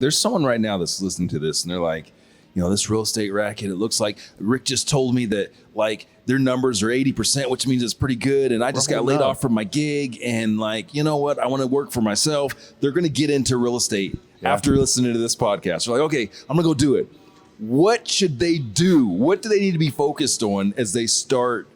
There's someone right now that's listening to this and they're like, this real estate racket, it looks like Rick just told me that like their numbers are 80%, which means it's pretty good. And I just got laid off from my gig. And like, you know what? I want to work for myself. They're going to get into real estate after listening to this podcast. They're like, okay, I'm going to go do it. What should they do? What do they need to be focused on as they start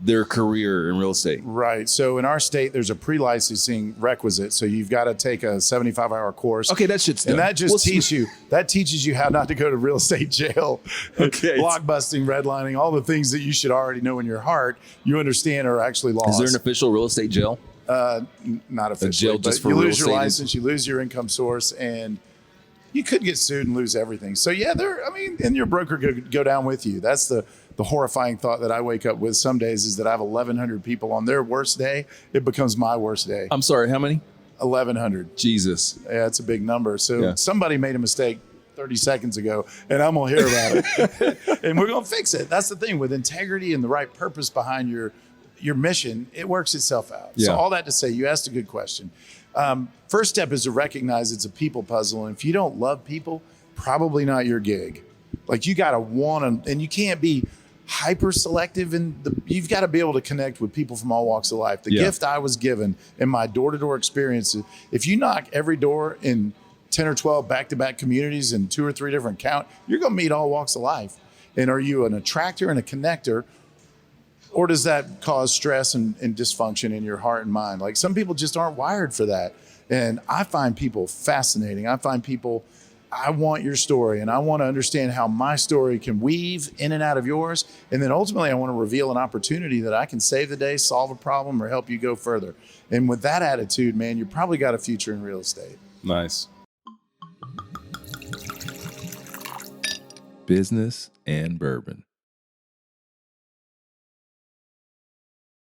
their career in real estate? Right. So in our state, there's a pre-licensing requisite. So you've got to take a 75-hour course. Okay, that shit's done. And that just teaches you how not to go to real estate jail. Okay. Blockbusting, redlining, all the things that you should already know in your heart, you understand are actually laws. Is there an official real estate jail? Not officially. A jail just for you real lose your estate license, you lose your income source, and you could get sued and lose everything. So yeah, and your broker could go down with you. That's the horrifying thought that I wake up with some days is that I have 1,100 people on their worst day. It becomes my worst day. I'm sorry, how many? 1,100. Jesus. Yeah, it's a big number. So somebody made a mistake 30 seconds ago, and I'm going to hear about it. And we're going to fix it. That's the thing. With integrity and the right purpose behind your mission, it works itself out. Yeah. So all that to say, you asked a good question. First step is to recognize it's a people puzzle. And if you don't love people, probably not your gig. Like you got to want them, and you can't be hyper selective, and you've got to be able to connect with people from all walks of life. The gift I was given in my door-to-door experiences, if you knock every door in 10 or 12 back-to-back communities in 2 or 3 different count, you're going to meet all walks of life. And are you an attractor and a connector, or does that cause stress and dysfunction in your heart and mind? Like some people just aren't wired for that. And I find people fascinating. I want your story, and I want to understand how my story can weave in and out of yours. And then ultimately, I want to reveal an opportunity that I can save the day, solve a problem, or help you go further. And with that attitude, man, you probably got a future in real estate. Nice. Business and bourbon.